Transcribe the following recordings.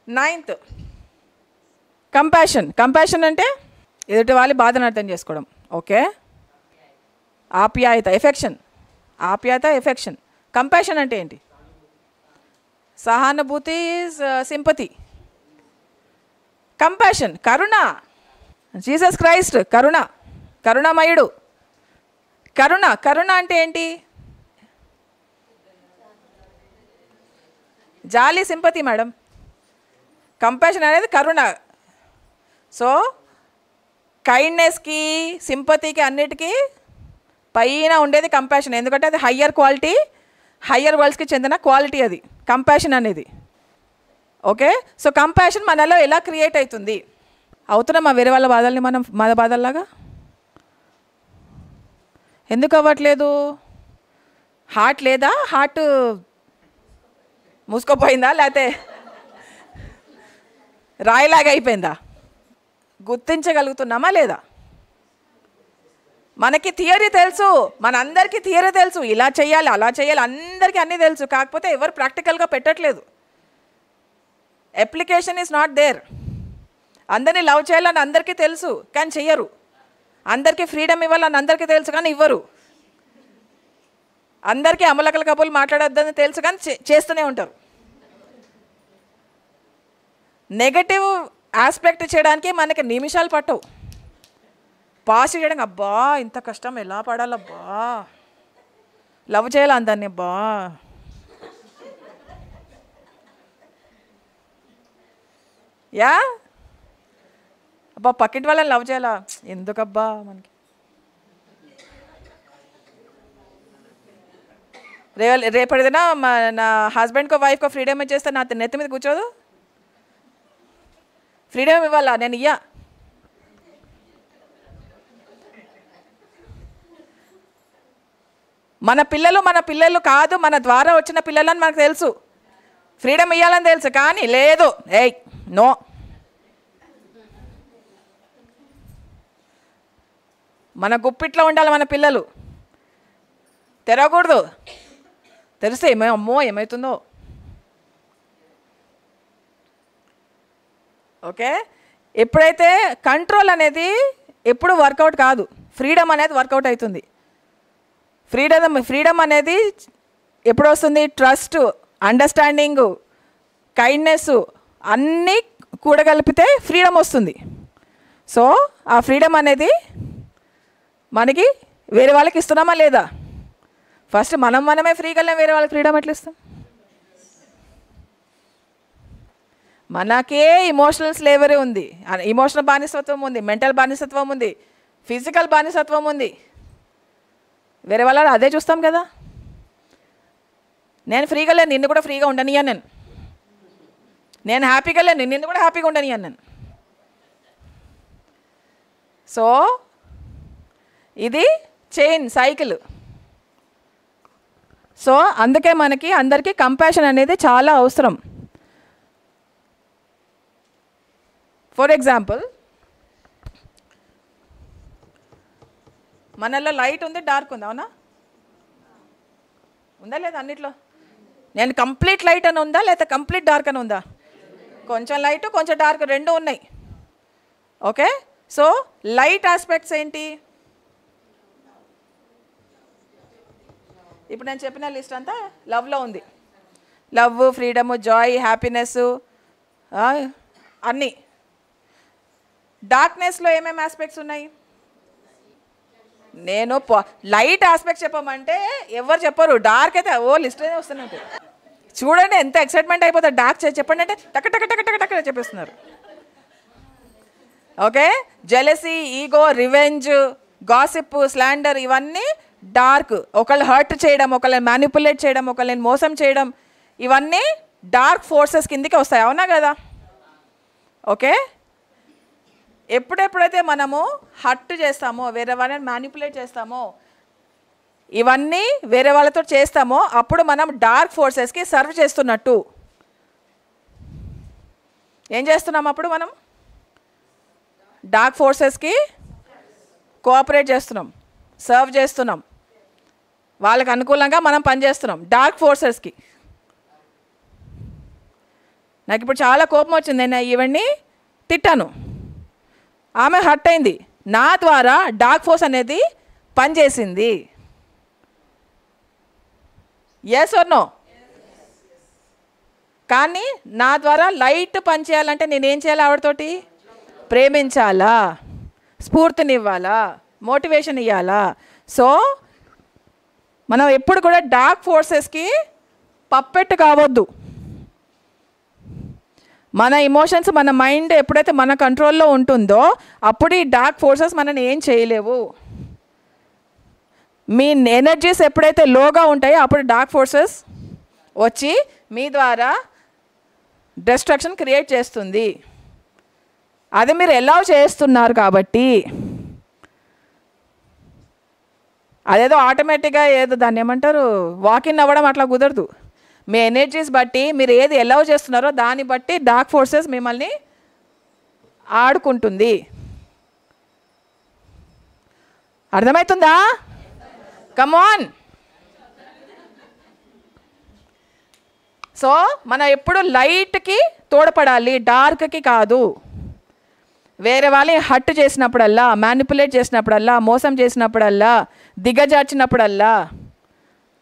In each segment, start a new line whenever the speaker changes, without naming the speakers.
9th compassion. Compassion అంటే ఎదుటి వాళ్ళ బాధను అర్థం చేసుకోవడం. ఓకే. ఆప్యాయత, ఎఫెక్షన్. ఆప్యాయత, ఎఫెక్షన్. కంపాషన్ అంటే ఏంటి? సహానుభూతి, సింపతి. కంపాషన్ కరుణ. జీసస్ క్రైస్ట్ కరుణ, కరుణామయుడు. కరుణ. కరుణ అంటే ఏంటి? జాలి, సింపతి మేడం. కంపాషన్ అనేది కరుణ. సో కైండ్నెస్కి, సింపతికి, అన్నిటికీ పైన ఉండేది కంపాషన్. ఎందుకంటే అది హయ్యర్ క్వాలిటీ, హయ్యర్ వరల్డ్స్కి చెందిన క్వాలిటీ అది కంపాషన్ అనేది. ఓకే. సో కంపాషన్ మనలో ఎలా క్రియేట్ అవుతుంది? అవుతున్నామా వేరే వాళ్ళ బాధల్ని మనం మన బాధల్లాగా? ఎందుకు అవ్వట్లేదు? హార్ట్ లేదా? హార్ట్ మూసుకోపోయిందా, లేకపోతే రాయిలాగా అయిపోయిందా? గుర్తించగలుగుతున్నామా లేదా? మనకి థియరీ తెలుసు, మనందరికీ థియరీ తెలుసు, ఇలా చేయాలి అలా చేయాలి, అందరికీ అన్నీ తెలుసు. కాకపోతే ఎవరు ప్రాక్టికల్గా పెట్టట్లేదు. Application is not there. అందరినీ లవ్ చేయాలని అందరికీ తెలుసు కానీ చెయ్యరు. అందరికీ ఫ్రీడమ్ ఇవ్వాలని అందరికీ తెలుసు కానీ ఇవ్వరు. అందరికీ అమలకల కబుర్లు మాట్లాడొద్దని తెలుసు కానీ చేస్తూనే ఉంటారు. నెగటివ్ ఆస్పెక్ట్ చేయడానికి మనకి నిమిషాలు పట్టవు. పాజిటివ్ చేయడానికి అబ్బా ఇంత కష్టం ఎలా పడాలబ్బా, లవ్ చేయాలి అందరినీ అబ్బా, యా అబ్బా పక్కింటి వాళ్ళని లవ్ చేయాలా, ఎందుకబ్బా మనకి. రేపటిదినా నా హస్బెండ్కో వైఫ్కో ఫ్రీడమ్ ఇచ్చేస్తే నా నెత్తి మీద కూర్చోదు. ఫ్రీడమ్ ఇవ్వాలా, నేను ఇయ్యా. మన పిల్లలు కాదు, మన ద్వారా వచ్చిన పిల్లలని మనకు తెలుసు. ఫ్రీడమ్ ఇవ్వాలని తెలుసు కానీ లేదు, ఏయ్ నో. మన గుప్పిట్లో ఉండాలి మన పిల్లలు, తెరవకూడదు. తెలిస్తే అమ్మో ఏమవుతుందో. ఓకే. ఎప్పుడైతే కంట్రోల్ అనేది ఎప్పుడు వర్కౌట్ కాదు, ఫ్రీడమ్ అనేది వర్కౌట్ అవుతుంది. ఫ్రీడమ్ అనేది ఎప్పుడు వస్తుంది? ట్రస్ట్, అండర్స్టాండింగు, కైండ్నెస్ అన్నీ కూడగలిపితే ఫ్రీడమ్ వస్తుంది. సో ఆ ఫ్రీడమ్ అనేది మనకి వేరే వాళ్ళకి ఇస్తున్నామా లేదా? ఫస్ట్ మనమే ఫ్రీగా వెళ్ళాం, వేరే వాళ్ళకి ఫ్రీడమ్ ఎట్లా ఇస్తాం? మనకే ఇమోషనల్ స్లేవరీ ఉంది, ఇమోషనల్ బానిసత్వం ఉంది, మెంటల్ బానిసత్వం ఉంది, ఫిజికల్ బానిసత్వం ఉంది. వేరే వాళ్ళ అదే చూస్తాం కదా. నేను ఫ్రీగా లేను, నిన్ను కూడా ఫ్రీగా ఉండనియా. నేను హ్యాపీగా లేను, నిన్ను కూడా హ్యాపీగా ఉండనియా నేను. సో ఇది చైన్ సైకిల్. సో అందుకే మనకి అందరికీ కంపాషన్ అనేది చాలా అవసరం. ఫర్ ఎగ్జాంపుల్, మనలో లైట్ ఉంది, డార్క్ ఉంది, అవునా? ఉందా లేదా? అన్నిట్లో నేను కంప్లీట్ లైట్ అని ఉందా లేదా కంప్లీట్ డార్క్ అని ఉందా? కొంచెం లైట్ కొంచెం డార్క్ రెండు ఉన్నాయి. ఓకే. సో లైట్ ఆస్పెక్ట్స్ ఏంటి? ఇప్పుడు నేను చెప్పిన లిస్ట్ అంతా లవ్లో ఉంది. లవ్, ఫ్రీడము, జాయ్, హ్యాపీనెస్ అన్నీ. డార్క్నెస్లో ఏమేమి ఆస్పెక్ట్స్ ఉన్నాయి? నేను లైట్ ఆస్పెక్ట్ చెప్పమంటే ఎవరు చెప్పరు, డార్క్ అయితే ఓ లిస్ట్ అనే వస్తున్నట్టు. చూడండి ఎంత ఎక్సైట్మెంట్ అయిపోతుంది. డార్క్ చెప్పండి అంటే టక్ టక్ టక్ టక్ టక్ చెప్పేస్తున్నారు. Okay. Jealousy, ego, revenge, gossip, slander ఇవన్నీ డార్క్. ఒకళ్ళు హర్ట్ చేయడం, ఒకళ్ళని మ్యానిపులేట్ చేయడం, ఒకళ్ళని మోసం చేయడం, ఇవన్నీ డార్క్ ఫోర్సెస్ కిందికి వస్తాయి, అవునా కదా? ఓకే. ఎప్పుడెప్పుడైతే మనము హర్ట్ చేస్తామో, వేరే వాళ్ళని మ్యానిపులేట్ చేస్తామో, ఇవన్నీ వేరే వాళ్ళతో చేస్తామో అప్పుడు మనం డార్క్ ఫోర్సెస్కి సర్వ్ చేస్తున్నట్టు. ఏం చేస్తున్నాం అప్పుడు? మనం డార్క్ ఫోర్సెస్కి కోఆపరేట్ చేస్తున్నాం, సర్వ్ చేస్తున్నాం, వాళ్ళకి అనుకూలంగా మనం పనిచేస్తున్నాం డార్క్ ఫోర్సెస్కి. నాకు ఇప్పుడు చాలా కోపం వచ్చింది, నేను ఇవన్నీ తిట్టాను, ఆమె హర్ట్ అయింది, నా ద్వారా డార్క్ ఫోర్స్ అనేది పనిచేసింది. Yes or no? కానీ నా ద్వారా లైట్ పనిచేయాలంటే నేనేం చేయాలి? ఆవిడతోటి ప్రేమించాలా, స్ఫూర్తినివ్వాలా, మోటివేషన్ ఇవ్వాలా. సో మనం ఎప్పుడు కూడా డార్క్ ఫోర్సెస్కి పప్పెట్ కావద్దు. మన ఎమోషన్స్, మన మైండ్ ఎప్పుడైతే మన కంట్రోల్లో ఉంటుందో అప్పుడు ఈ డార్క్ ఫోర్సెస్ మనని ఏం చేయలేవు. మీ ఎనర్జీస్ ఎప్పుడైతే లోగా ఉంటాయో అప్పుడు డార్క్ ఫోర్సెస్ వచ్చి మీ ద్వారా డిస్ట్రక్షన్ క్రియేట్ చేస్తుంది. అది మీరు ఎలా చేస్తున్నారు కాబట్టి, అదేదో ఆటోమేటిక్గా ఏదో దాన్ని ఏమంటారు వాకిన్ అవ్వడం అట్లా కుదరదు. మీ ఎనర్జీస్ బట్టి మీరు ఏది ఎలా చేస్తున్నారో దాన్ని బట్టి డార్క్ ఫోర్సెస్ మిమ్మల్ని ఆడుకుంటుంది. అర్థమవుతుందా? Come on. సో మనం ఎప్పుడు లైట్కి తోడ్పడాలి, డార్క్కి కాదు. వేరే వాళ్ళని హట్ చేసినప్పుడల్లా, మ్యానిపులేట్ చేసినప్పుడల్లా, మోసం చేసినప్పుడల్లా, దిగజార్చినప్పుడల్లా,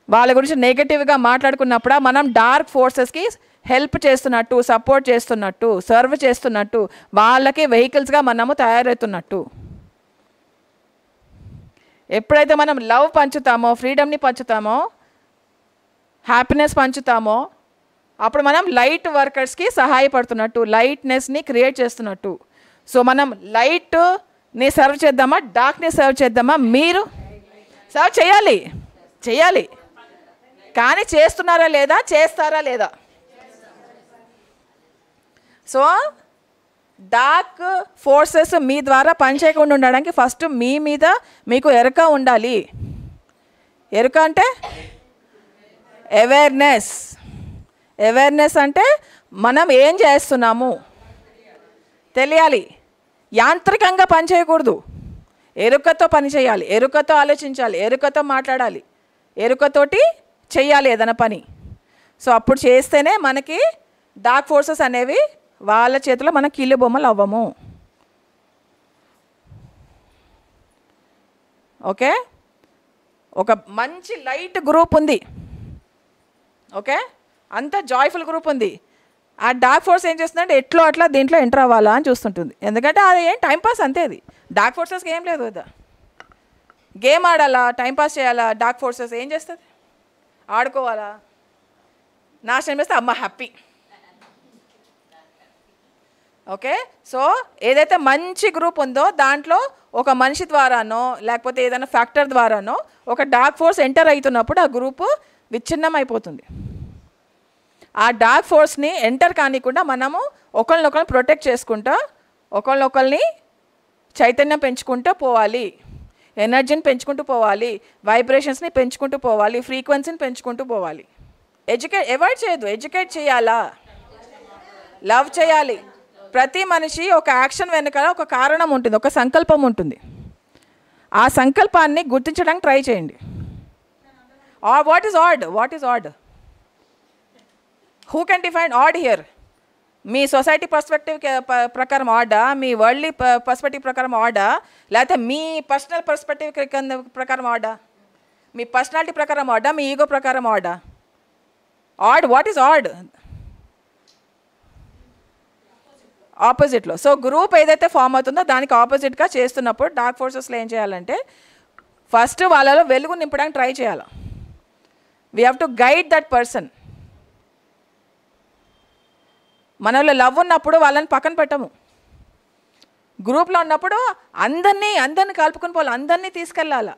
వాళ్ళ గురించి నెగటివ్గా మాట్లాడుకున్నప్పుడు మనం డార్క్ ఫోర్సెస్కి హెల్ప్ చేస్తున్నట్టు, సపోర్ట్ చేస్తున్నట్టు, సర్వ్ చేస్తున్నట్టు, వాళ్ళకి వెహికల్స్గా మనము తయారవుతున్నట్టు. ఎప్పుడైతే మనం లవ్ పంచుతామో, ఫ్రీడమ్ని పంచుతామో, హ్యాపీనెస్ పంచుతామో అప్పుడు మనం లైట్ వర్కర్స్కి సహాయపడుతున్నట్టు, లైట్నెస్ని క్రియేట్ చేస్తున్నట్టు. సో మనం లైట్ని సర్వ్ చేద్దామా, డార్క్ని సర్వ్ చేద్దామా? మీరు సర్వ్ చేయాలి, చేయాలి. కానీ చేస్తున్నారా లేదా, చేస్తారా లేదా? సో డార్క్ ఫోర్సెస్ మీ ద్వారా పనిచేయకుండా ఉండడానికి ఫస్ట్ మీ మీద మీకు ఎరుక ఉండాలి. ఎరుక అంటే అవేర్నెస్. అవేర్నెస్ అంటే మనం ఏం చేస్తున్నాము తెలియాలి. యాంత్రికంగా పనిచేయకూడదు, ఎరుకతో పని చేయాలి, ఎరుకతో ఆలోచించాలి, ఎరుకతో మాట్లాడాలి, ఎరుకతోటి చెయ్యాలి ఏదైనా పని. సో అప్పుడు చేస్తేనే మనకి డార్క్ ఫోర్సెస్ అనేవి వాళ్ళ చేతిలో మనం కీలు బొమ్మలు అవ్వము. ఓకే, ఒక మంచి లైట్ గ్రూప్ ఉంది, ఓకే, అంత జాయ్ఫుల్ గ్రూప్ ఉంది. ఆ డార్క్ ఫోర్స్ ఏం చేస్తుందంటే ఎట్లో అట్లా దీంట్లో ఎంటర్ అవ్వాలా అని చూస్తుంటుంది. ఎందుకంటే అది ఏం టైంపాస్ అంతే. అది డార్క్ ఫోర్సెస్కి ఏం లేదు కదా, గేమ్ ఆడాలా, టైంపాస్ చేయాలా. డార్క్ ఫోర్సెస్ ఏం చేస్తుంది? ఆడుకోవాలా, నాశనం చేస్తే అమ్మ హ్యాపీ. ఓకే, సో ఏదైతే మంచి గ్రూప్ ఉందో దాంట్లో ఒక మనిషి ద్వారానో లేకపోతే ఏదైనా ఫ్యాక్టర్ ద్వారానో ఒక డార్క్ ఫోర్స్ ఎంటర్ అవుతున్నప్పుడు ఆ గ్రూపు విచ్ఛిన్నం అయిపోతుంది. ఆ డార్క్ ఫోర్స్ని ఎంటర్ కానికుండా మనము ఒకరినొకరిని ప్రొటెక్ట్ చేసుకుంటా, ఒకరినొకరిని చైతన్యం పెంచుకుంటూ పోవాలి, ఎనర్జీని పెంచుకుంటూ పోవాలి, వైబ్రేషన్స్ని పెంచుకుంటూ పోవాలి, ఫ్రీక్వెన్సీని పెంచుకుంటూ పోవాలి. అవాయిడ్ చేయదు, ఎడ్యుకేట్ చేయాలా, లవ్ చేయాలి. ప్రతి మనిషి ఒక యాక్షన్ వెనుక ఒక కారణం ఉంటుంది, ఒక సంకల్పం ఉంటుంది. ఆ సంకల్పాన్ని గుర్తించడానికి ట్రై చేయండి. What is odd? What is odd? Who can define odd here? మీ సొసైటీ పర్స్పెక్టివ్ ప్రకారం ఆడా, మీ వరల్డ్లీ పర్స్పెక్టివ్ ప్రకారం ఆడా, లేకపోతే మీ పర్సనల్ పర్స్పెక్టివ్ ప్రకారం ఆడా, మీ పర్సనాలిటీ ప్రకారం ఆడా, మీ ఈగో ప్రకారం ఆడా? Odd, what is odd? ఆపోజిట్లో. సో గ్రూప్ ఏదైతే ఫామ్ అవుతుందో దానికి ఆపోజిట్గా చేస్తున్నప్పుడు డార్క్ ఫోర్సెస్లో ఏం చేయాలంటే ఫస్ట్ వాళ్ళలో వెలుగు నింపడానికి ట్రై చేయాలి. We have to guide that person. మనలో లవ్ ఉన్నప్పుడు వాళ్ళని పక్కన పెట్టము. గ్రూప్లో ఉన్నప్పుడు అందరినీ కలుపుకొని పోవాలి, అందరినీ తీసుకెళ్ళాలి.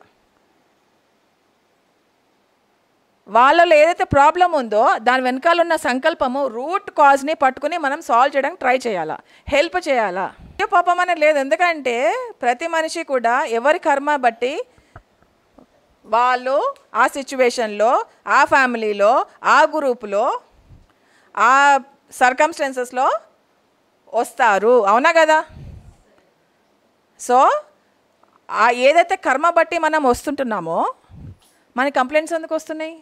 వాళ్ళలో ఏదైతే ప్రాబ్లం ఉందో దాని వెనకాల ఉన్న సంకల్పము, రూట్ కాజ్ని పట్టుకుని మనం సాల్వ్ చేయడానికి ట్రై చేయాలా, హెల్ప్ చేయాలా. పాపం అనేది లేదు. ఎందుకంటే ప్రతి మనిషి కూడా ఎవరి కర్మ బట్టి వాళ్ళు ఆ సిచ్యువేషన్లో, ఆ ఫ్యామిలీలో, ఆ గ్రూపులో, ఆ సర్కమ్స్టెన్సెస్లో వస్తారు. అవునా కదా? సో ఏదైతే కర్మ బట్టి మనం వస్తుంటున్నామో మనకి కంప్లైంట్స్ ఎందుకు వస్తున్నాయి?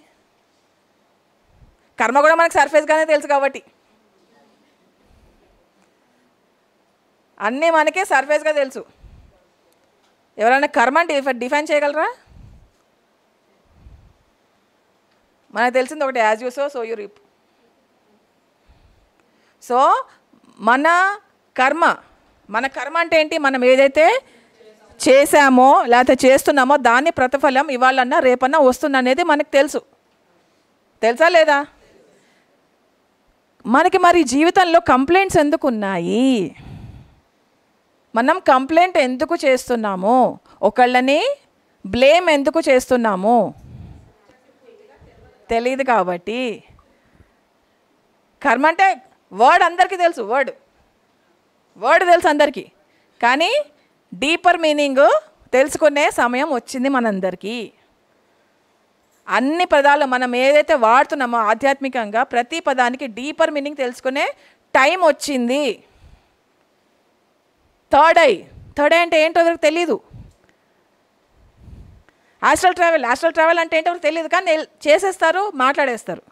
కర్మ కూడా మనకు సర్ఫేస్గానే తెలుసు కాబట్టి. అన్నీ మనకే సర్ఫేస్గా తెలుసు. ఎవరైనా కర్మ డిఫైన్ చేయగలరా? మనకు తెలిసింది ఒకటి, as you so you reap. So మన కర్మ అంటే ఏంటి? మనం ఏదైతే చేశామో లేకపోతే చేస్తున్నామో దాని ప్రతిఫలం ఇవాళన్నా రేపన్నా వస్తుంది అనేది మనకు తెలుసా లేదా? మనకి మరి జీవితంలో కంప్లైంట్స్ ఎందుకు ఉన్నాయి? మనం కంప్లైంట్ ఎందుకు చేస్తున్నాము? ఒకళ్ళని బ్లేమ్ ఎందుకు చేస్తున్నాము? తెలియదు కాబట్టి. కర్మ అంటే వర్డ్ అందరికీ తెలుసు, వర్డ్ తెలుసు అందరికీ, కానీ డీపర్ మీనింగ్ తెలుసుకునే సమయం వచ్చింది మనందరికీ. అన్ని పదాలు మనం ఏదైతే వాడుతున్నామో ఆధ్యాత్మికంగా ప్రతి పదానికి డీపర్ మీనింగ్ తెలుసుకునే టైం వచ్చింది. థర్డ్ ఐ అంటే ఏంటో ఎవరికి తెలీదు. ఆస్ట్రల్ ట్రావెల్ అంటే ఏంటో ఎవరికి తెలియదు, కానీ చేసేస్తారు, మాట్లాడేస్తారు.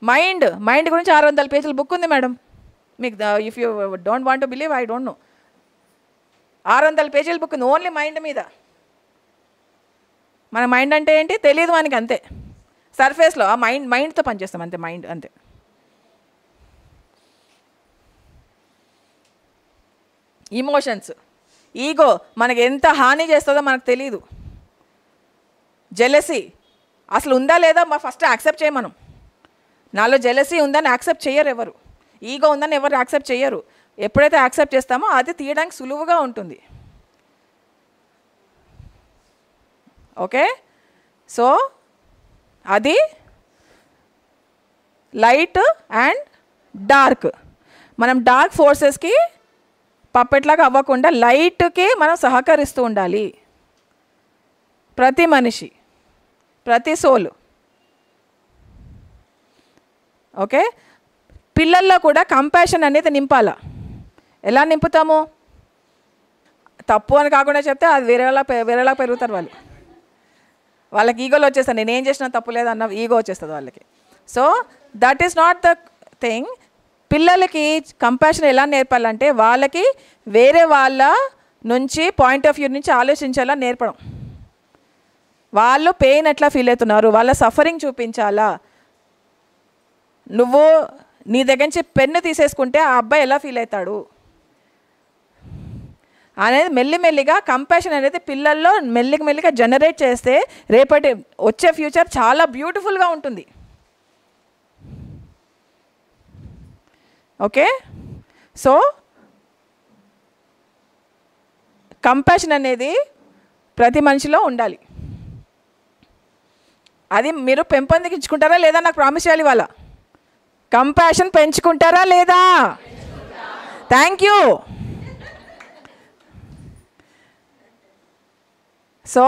మైండ్ గురించి 600 పేజీల బుక్ ఉంది మేడం. మీకు if you don't want to believe, I don't know, 600 పేజీల బుక్ ఉంది ఓన్లీ మైండ్ మీద. మన మైండ్ అంటే ఏంటి తెలియదు మనకి, అంతే. సర్ఫేస్లో ఆ మైండ్తో పనిచేస్తాం అంతే, మైండ్ అంతే. ఇమోషన్స్, ఈగో మనకి ఎంత హాని చేస్తుందో మనకు తెలీదు. జెలసీ అసలు ఉందా లేదా ఫస్ట్ యాక్సెప్ట్ చేయమనం. నాలో జెలసీ ఉందని యాక్సెప్ట్ చేయరు ఎవరు, ఈగో ఉందని ఎవరు యాక్సెప్ట్ చేయరు. ఎప్పుడైతే యాక్సెప్ట్ చేస్తామో అది తీయడానికి సులువుగా ఉంటుంది. ఓకే, సో అది లైట్ అండ్ డార్క్. మనం డార్క్ ఫోర్సెస్కి పప్పెట్లాగా అవ్వకుండా లైట్కి మనం సహకరిస్తూ ఉండాలి. ప్రతి మనిషి, ప్రతి సోలు. ఓకే, పిల్లల్లో కూడా కంపాషన్ అనేది నింపాల. ఎలా నింపుతాము? తప్పు అని కాకుండా చెప్తే అది వేరేలా పెరుగుతారు వాళ్ళకి ఈగోలో వచ్చేస్తారు. నేనేం చేసినా తప్పు లేదన్న ఈగో వచ్చేస్తుంది వాళ్ళకి. So that is not the thing. పిల్లలకి కంపాషన్ ఎలా నేర్పాలంటే వాళ్ళకి వేరే వాళ్ళ నుంచి పాయింట్ ఆఫ్ వ్యూ నుంచి ఆలోచించాలా నేర్పడం. వాళ్ళు పెయిన్ ఎట్లా ఫీల్ అవుతున్నారు, వాళ్ళ సఫరింగ్ చూపించాలా. నువ్వు నీ దగ్గర నుంచి పెన్ను తీసేసుకుంటే ఆ అబ్బాయి ఎలా ఫీల్ అవుతాడు అనేది మెల్లిమెల్లిగా కంపాషన్ అనేది పిల్లల్లో మెల్లిగా జనరేట్ చేస్తే రేపటి వచ్చే ఫ్యూచర్ చాలా బ్యూటిఫుల్గా ఉంటుంది. ఓకే, సో కంపాషన్ అనేది ప్రతి మనిషిలో ఉండాలి. అది మీరు పెంపొందించుకుంటారా లేదా నాకు ప్రామిస్ చేయాలి. వాళ్ళ కంపాషన్ పెంచుకుంటారా లేదా? Thank you. సో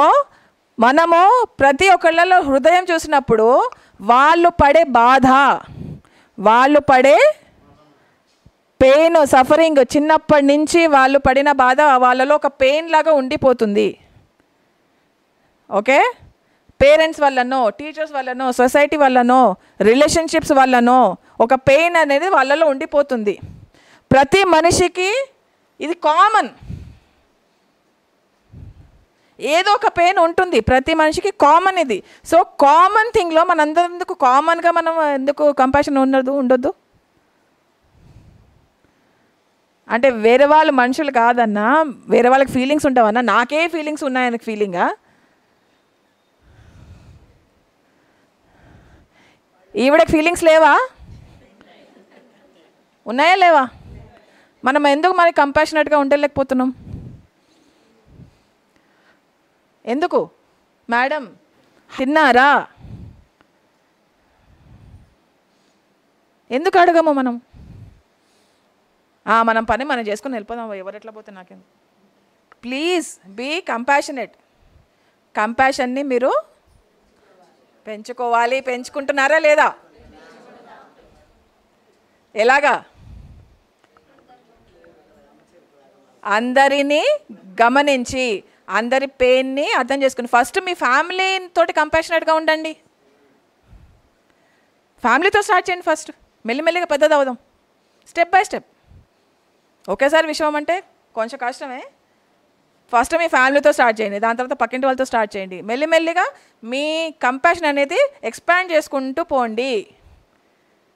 మనము ప్రతి ఒక్కళ్ళలో హృదయం చూసినప్పుడు వాళ్ళు పడే బాధ, వాళ్ళు పడే పెయిన్, సఫరింగ్, చిన్నప్పటి నుంచి వాళ్ళు పడిన బాధ వాళ్ళలో ఒక పెయిన్ లాగా ఉండిపోతుంది. ఓకే, పేరెంట్స్ వల్లనో, టీచర్స్ వల్లనో, సొసైటీ వల్లనో, రిలేషన్షిప్స్ వల్లనో ఒక పెయిన్ అనేది వాళ్ళలో ఉండిపోతుంది. ప్రతి మనిషికి ఇది కామన్, ఏదో ఒక పెయిన్ ఉంటుంది ప్రతి మనిషికి, కామన్ ఇది. సో కామన్ థింగ్లో మనందరం ఎందుకు కామన్గా మనం ఎందుకు కంపాషన్ ఉండొద్దు? అంటే వేరే వాళ్ళు మనుషులు కాదన్నా, వేరే వాళ్ళకి ఫీలింగ్స్ ఉంటావన్నా, నాకే ఫీలింగ్స్ ఉన్నాయని ఫీలింగా? ఈవిడకి ఫీలింగ్స్ లేవా? ఉన్నాయా లేవా? మనం ఎందుకు మరి కంపాషనేట్గా ఉండలేకపోతున్నాం? ఎందుకు? మేడం తిన్నారా ఎందుకు అడగము మనం? మనం పని మనం చేసుకుని వెళ్ళిపోదాం, ఎవరు ఎట్లా పోతే నాకేం. Please be compassionate. కంపాషన్ని మీరు పెంచుకోవాలి. పెంచుకుంటున్నారా లేదా? ఎలాగా? అందరినీ గమనించి అందరి పెయిన్ని అర్థం చేసుకుని ఫస్ట్ మీ ఫ్యామిలీ తోటి కంపాషనేట్గా ఉండండి. ఫ్యామిలీతో స్టార్ట్ చేయండి ఫస్ట్. మెల్లిమెల్లిగా పెద్దది అవుదాం, స్టెప్ బై స్టెప్. ఒకేసారి విషయం అంటే కొంచెం కష్టమే. ఫస్ట్ మీ ఫ్యామిలీతో స్టార్ట్ చేయండి, దాని తర్వాత పక్కింటి వాళ్ళతో స్టార్ట్ చేయండి. మెల్లిమెల్లిగా మీ కంపాషన్ అనేది ఎక్స్పాండ్ చేసుకుంటూ పోండి.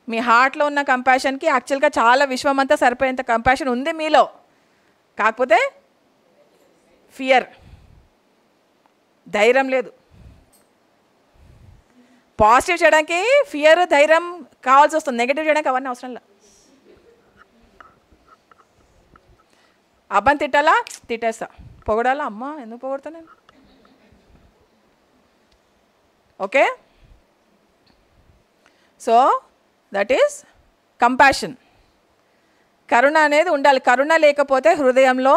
మీ హార్ట్లో ఉన్న కంపాషన్కి యాక్చువల్గా చాలా విశ్వం అంతా సరిపోయేంత కంపాషన్ ఉంది మీలో. కాకపోతే ఫియర్, ధైర్యం లేదు. పాజిటివ్ చేయడానికి ఫియర్, ధైర్యం కావాల్సి వస్తుంది. నెగిటివ్ చేయడానికి అవన్నీ అవసరం లేదు. అబ్బాని తిట్టాలా, తిట్టేస్తా. పొగడాలా, అమ్మ ఎందుకు పొగడతా నేను. Okay, so that is compassion. కరుణ అనేది ఉండాలి. కరుణ లేకపోతే హృదయంలో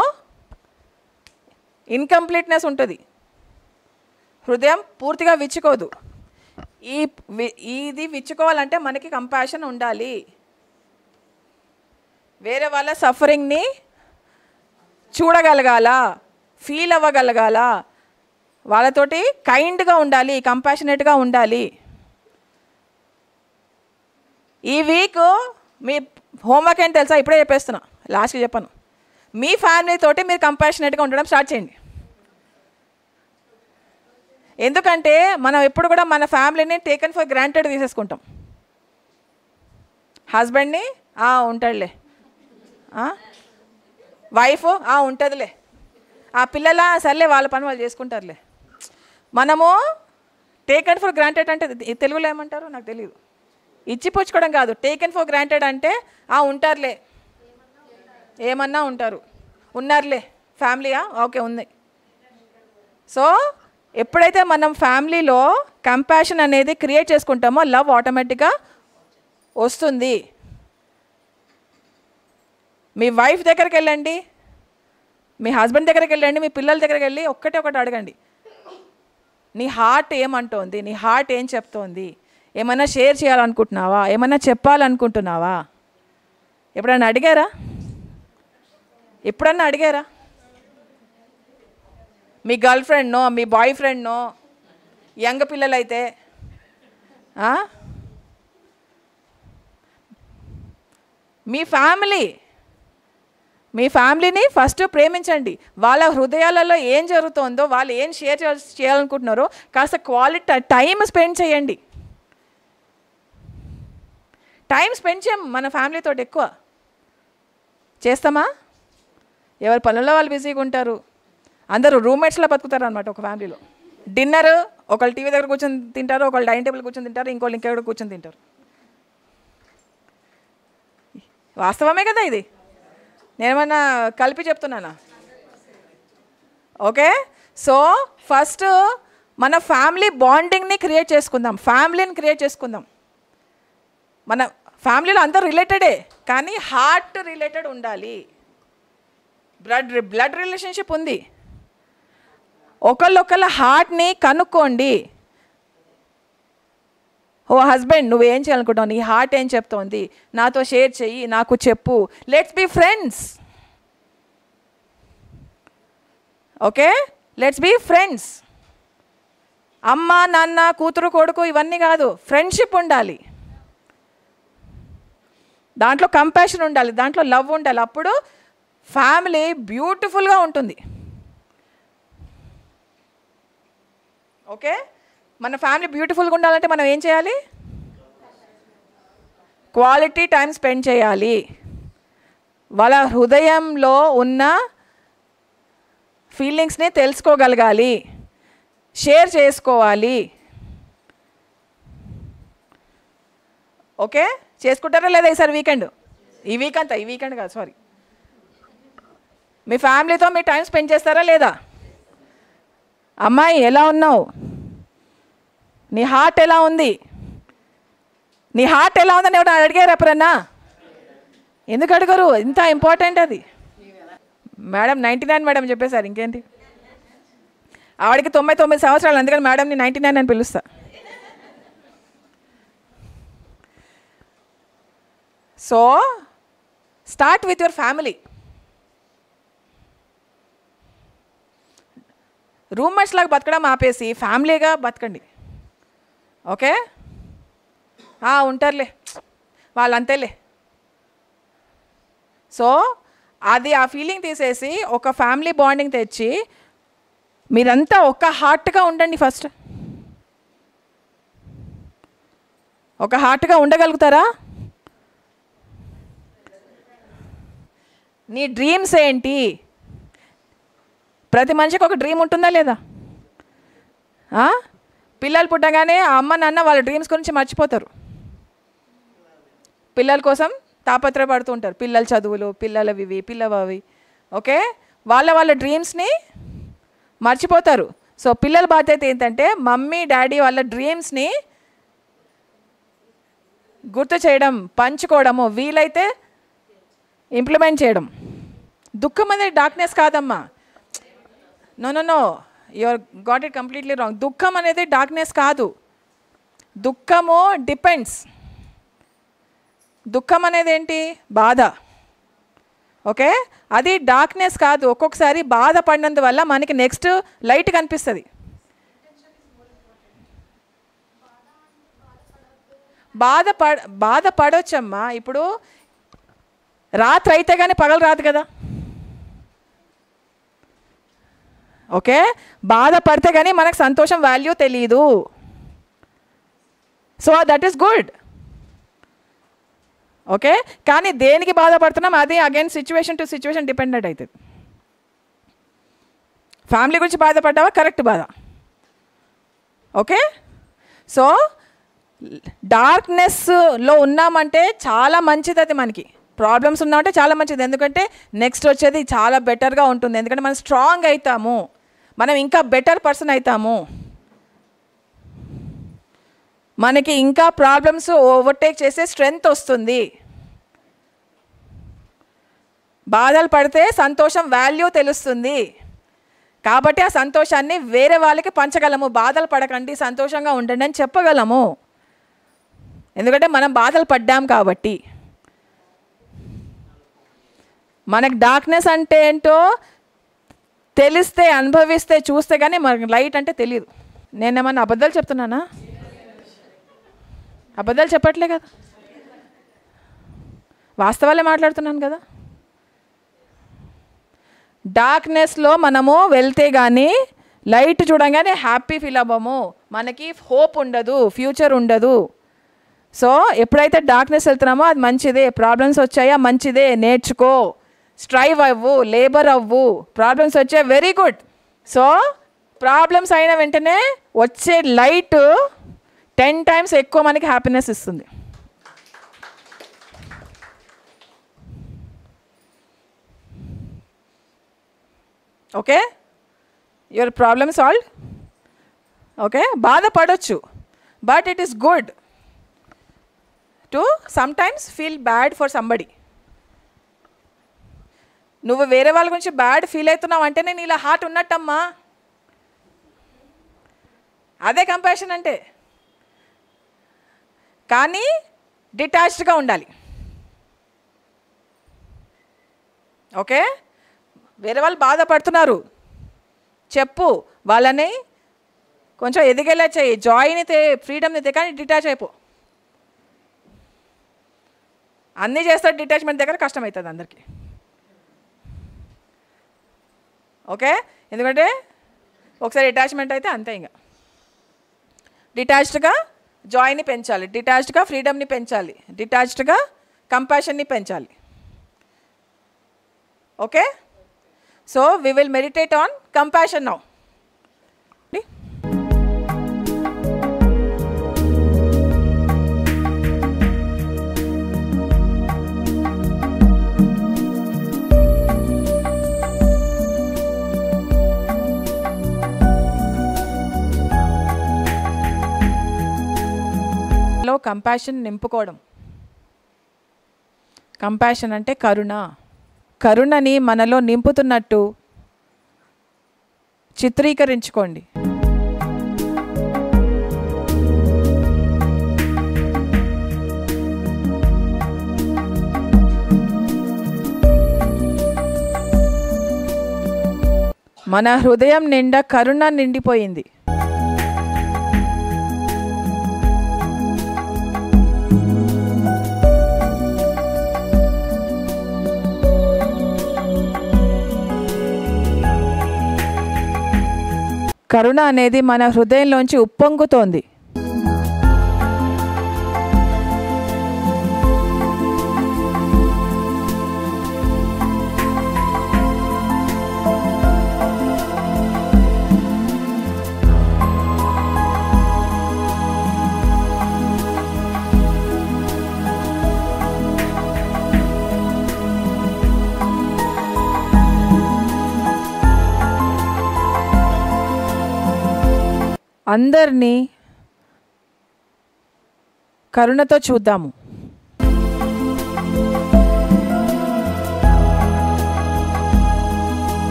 ఇన్కంప్లీట్నెస్ ఉంటుంది, హృదయం పూర్తిగా విచ్చుకోదు. ఇది విచ్చుకోవాలంటే మనకి కంపాషన్ ఉండాలి. వేరే వాళ్ళ సఫరింగ్ని చూడగలగాల, ఫీల్ అవ్వగలగాల, వాళ్ళతోటి కైండ్గా ఉండాలి, కంపాషనేట్గా ఉండాలి. ఈ వీక్ మీ హోంవర్క్ ఏంటి తెలుసా? ఇప్పుడే చెప్పేస్తున్నా, లాస్ట్కి చెప్పాను. మీ ఫ్యామిలీతోటి మీరు కంపాషనేట్గా ఉండడం స్టార్ట్ చేయండి. ఎందుకంటే మనం ఎప్పుడు కూడా మన ఫ్యామిలీని టేకన్ ఫర్ గ్రాంటెడ్ తీసేసుకుంటాం. హస్బెండ్ని ఉంటాడులే, వైఫ్ ఉంటుందిలే, ఆ పిల్లల సర్లే వాళ్ళ పని వాళ్ళు చేసుకుంటారులే. మనము టేకన్ ఫర్ గ్రాంటెడ్ అంటే తెలుగులో ఏమంటారు నాకు తెలియదు. ఇచ్చిపుచ్చుకోవడం కాదు. టేకన్ ఫర్ గ్రాంటెడ్ అంటే ఉంటారులే, ఏమన్నా ఉంటారు, ఉన్నారులే, ఫ్యామిలీయా ఓకే ఉంది. సో ఎప్పుడైతే మనం ఫ్యామిలీలో కంపాషన్ అనేది క్రియేట్ చేసుకుంటామో లవ్ ఆటోమేటిక్గా వస్తుంది. మీ వైఫ్ దగ్గరికి వెళ్ళండి, మీ హస్బెండ్ దగ్గరికి వెళ్ళండి, మీ పిల్లల దగ్గరికి వెళ్ళి ఒకటి అడగండి, నీ హార్ట్ ఏమంటోంది, నీ హార్ట్ ఏం చెప్తోంది, ఏమైనా షేర్ చేయాలనుకుంటున్నావా, ఏమైనా చెప్పాలనుకుంటున్నావా? ఎప్పుడన్నా అడిగారా? ఎప్పుడన్నా అడిగారా? మీ గర్ల్ ఫ్రెండ్నో, మీ బాయ్ ఫ్రెండ్నో, యంగ్ పిల్లలైతే మీ ఫ్యామిలీని ఫస్ట్ ప్రేమించండి. వాళ్ళ హృదయాలలో ఏం జరుగుతుందో, వాళ్ళు ఏం షేర్ చేయాలనుకుంటున్నారో కాస్త క్వాలిటీ టైం స్పెండ్ చేయండి. టైం స్పెండ్ చేయం మన ఫ్యామిలీతో ఎక్కువ చేస్తామా? ఎవరి పనుల్లో వాళ్ళు బిజీగా ఉంటారు. అందరూ రూమ్మేట్స్లో బతుకుతారు అనమాట ఒక ఫ్యామిలీలో. డిన్నర్ ఒకళ్ళు టీవీ దగ్గర కూర్చొని తింటారు, ఒకళ్ళు డైనింగ్ టేబుల్ కూర్చొని తింటారు, ఇంకోళ్ళు ఇంకెక్కడ కూర్చొని తింటారు. వాస్తవమే కదా ఇది, నేనేమన్నా కలిపి చెప్తున్నానా? ఓకే, సో ఫస్ట్ మన ఫ్యామిలీ బాండింగ్ని క్రియేట్ చేసుకుందాం, ఫ్యామిలీని క్రియేట్ చేసుకుందాం. మన ఫ్యామిలీలో అందరూ రిలేటెడే, కానీ హార్ట్ రిలేటెడ్ ఉండాలి. బ్లడ్ రిలేషన్షిప్ ఉంది. ఒకళ్ళొకళ్ళ హార్ట్ని కనుక్కోండి. ఓ హస్బెండ్, నువ్వేం చేయాలనుకుంటావు, నీ హార్ట్ ఏం చెప్తోంది, నాతో షేర్ చెయ్యి, నాకు చెప్పు. Let's be friends. Okay, let's be friends. అమ్మ నాన్న కూతురు కొడుకు ఇవన్నీ కాదు, ఫ్రెండ్షిప్ ఉండాలి. దాంట్లో కంపాషన్ ఉండాలి, దాంట్లో లవ్ ఉండాలి. అప్పుడు ఫ్యామిలీ బ్యూటిఫుల్గా ఉంటుంది. ఓకే, మన ఫ్యామిలీ బ్యూటిఫుల్గా ఉండాలంటే మనం ఏం చేయాలి? క్వాలిటీ టైం స్పెండ్ చేయాలి. వాళ్ళ హృదయంలో ఉన్న ఫీలింగ్స్ని తెలుసుకోగలగాలి, షేర్ చేసుకోవాలి. ఓకే, చేసుకుంటారా లేదా ఈసారి వీకెండ్? ఈ వీకెండ్ కాదు, సారీ, మీ ఫ్యామిలీతో మీ టైం స్పెండ్ చేస్తారా లేదా? అమ్మాయి ఎలా ఉన్నావు, నీ హార్ట్ ఎలా ఉంది, నీ హార్ట్ ఎలా ఉందని ఎవరు అడిగారు ఎప్పుడన్నా? ఎందుకు అడగరు? ఇంత ఇంపార్టెంట్ అది. మేడం 99 మేడం చెప్పేశారు, ఇంకేంటి? ఆవిడకి 99 సంవత్సరాలు, అందుకని మేడంని 99 అని పిలుస్తా. So start with your family. Roommates లాగా బతకడం ఆపేసి ఫ్యామిలీగా బతకండి. ఓకే, ఉంటారులే, వాళ్ళంతేలే. సో అది ఆ ఫీలింగ్ తీసేసి ఒక ఫ్యామిలీ బాండింగ్ తెచ్చి మీరంతా ఒక హార్ట్గా ఉండండి. ఫస్ట్ ఒక హార్ట్గా ఉండగలుగుతారా? నీ డ్రీమ్స్ ఏంటి? ప్రతి మనిషికి ఒక డ్రీమ్ ఉంటుందా లేదా? పిల్లలు పుట్టగానే ఆ అమ్మ నాన్న వాళ్ళ డ్రీమ్స్ గురించి మర్చిపోతారు. పిల్లల కోసం తాపత్రయపడుతూ ఉంటారు. పిల్లల చదువులు, పిల్లలవి పిల్లవి, ఓకే, వాళ్ళ డ్రీమ్స్ని మర్చిపోతారు. సో పిల్లల బాధ్యత ఏంటంటే మమ్మీ డాడీ వాళ్ళ డ్రీమ్స్ని గుర్తు చేయడం, పంచుకోవడము, వీలైతే ఇంప్లిమెంట్ చేయడం. దుఃఖం అనేది డార్క్నెస్ కాదమ్మా. No your got it completely wrong. దుఃఖం అనేది డార్క్నెస్ కాదు. దుఃఖము డిపెండ్స్. దుఃఖం అనేది ఏంటి? బాధ. ఓకే, అది డార్క్నెస్ కాదు. ఒక్కొక్కసారి బాధపడినందువల్ల మనకి నెక్స్ట్ లైట్ కనిపిస్తుంది. బాధపడొచ్చమ్మా. ఇప్పుడు రాత్రి అయితే కానీ పగలు రాదు కదా. ఓకే, బాధపడితే కానీ మనకు సంతోషం వాల్యూ తెలియదు. So that is good. Okay, కానీ దేనికి బాధపడుతున్నాం అది again situation to situation dependent అవుతుంది. ఫ్యామిలీ గురించి బాధపడ్డావా? కరెక్ట్ బాధ. ఓకే, సో డార్క్నెస్లో ఉన్నామంటే చాలా మంచిది. అది మనకి ప్రాబ్లమ్స్ ఉన్నామంటే చాలా మంచిది. ఎందుకంటే నెక్స్ట్ వచ్చేది చాలా బెటర్గా ఉంటుంది. ఎందుకంటే మనం స్ట్రాంగ్ అవుతాము, మనం ఇంకా బెటర్ పర్సన్ అవుతాము, మనకి ఇంకా ప్రాబ్లమ్స్ ఓవర్టేక్ చేసే స్ట్రెంగ్త్ వస్తుంది. బాధలు పడితే సంతోషం వాల్యూ తెలుస్తుంది. కాబట్టి ఆ సంతోషాన్ని వేరే వాళ్ళకి పంచగలము. బాధలు పడకండి, సంతోషంగా ఉండండి అని చెప్పగలము. ఎందుకంటే మనం బాధలు పడ్డాం కాబట్టి. మనకు డార్క్నెస్ అంటే ఏంటో తెలిస్తే, అనుభవిస్తే, చూస్తే కానీ మనకు లైట్ అంటే తెలియదు. నేనేమన్నా అబద్ధాలు చెప్తున్నానా? అబద్ధాలు చెప్పట్లే కదా, వాస్తవాలే మాట్లాడుతున్నాను కదా. డార్క్నెస్లో మనము వెళ్తే కానీ లైట్ చూడంగానే హ్యాపీ ఫీల్ అవ్వము, మనకి హోప్ ఉండదు, ఫ్యూచర్ ఉండదు. సో ఎప్పుడైతే డార్క్నెస్ వెళ్తున్నామో అది మంచిదే. ప్రాబ్లమ్స్ వచ్చాయా మంచిదే, నేర్చుకో, స్ట్రైవ్ అవ్వు, లేబర్ అవ్వు. ప్రాబ్లమ్స్ వచ్చే వెరీ గుడ్. సో ప్రాబ్లమ్స్ అయిన వెంటనే వచ్చే లైట్ 10 times ఎక్కువ మనకి హ్యాపీనెస్ ఇస్తుంది. Okay, your problem solve. Okay, బాధపడవచ్చు, but it is good to sometimes feel bad for somebody. నువ్వు వేరే వాళ్ళ గురించి బ్యాడ్ ఫీల్ అవుతున్నావు అంటే నేను ఇలా హార్ట్ ఉన్నట్టమ్మా. అదే కంపాషన్ అంటే. కానీ డిటాచ్డ్గా ఉండాలి. ఓకే, వేరే వాళ్ళు బాధపడుతున్నారు చెప్పు, వాళ్ళని కొంచెం ఎదిగేలా చేయి, జాయ్ని ఫ్రీడమ్ని కానీ డిటాచ్ అయిపో. అన్నీ చేస్తాడు, డిటాచ్మెంట్ దగ్గర కష్టమవుతుంది అందరికీ. ఓకే, ఎందుకంటే ఒకసారి అటాచ్మెంట్ అయితే అంతే. ఇంకా డిటాచ్డ్గా జాయ్ని పెంచాలి, డిటాచ్డ్గా ఫ్రీడమ్ని పెంచాలి, డిటాచ్డ్గా కంపాషన్ని పెంచాలి. Okay, so we will meditate on compassion now. లో కంపాషన్ నింపుకోవడం. కంపాషన్ అంటే కరుణ. కరుణని మనలో నింపుతున్నట్టు చిత్రీకరించుకోండి. మన హృదయం నిండా కరుణ నిండిపోయింది. కరుణ అనేది మన హృదయంలోంచి ఉప్పొంగుతోంది. అందరినీ కరుణతో చూద్దాము.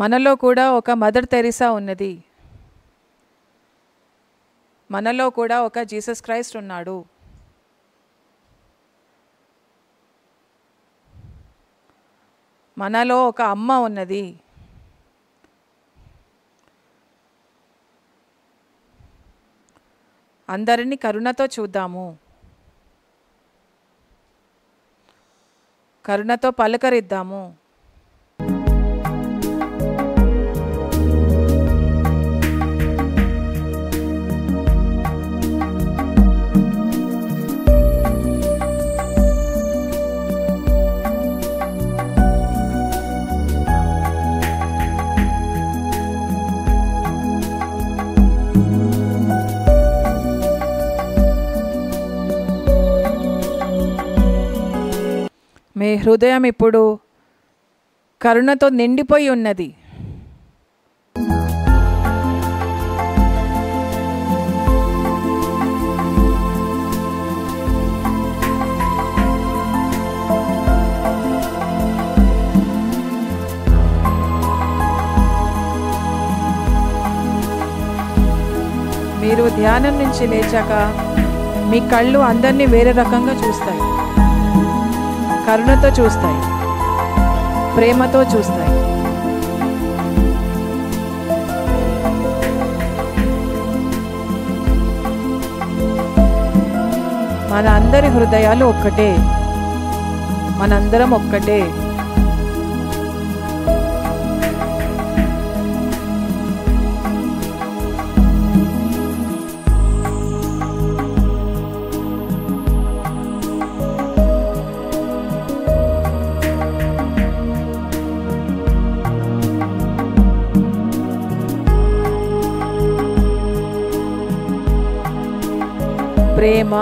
మనలో కూడా ఒక మదర్ తెరీసా ఉన్నది. మనలో కూడా ఒక జీసస్ క్రైస్ట్ ఉన్నాడు. మనలో ఒక అమ్మ ఉన్నది. అందరినీ కరుణతో చూద్దాము. కరుణతో పలకరిద్దాము. మీ హృదయం ఇప్పుడు కరుణతో నిండిపోయి ఉన్నది. మీరు ధ్యానం నుంచి లేచాక మీ కళ్ళు అందరినీ వేరే రకంగా చూస్తాయి. కరుణతో చూస్తాయి, ప్రేమతో చూస్తాయి. మన అందరి హృదయాలు ఒక్కటే, మనందరం ఒక్కటే. ప్రేమ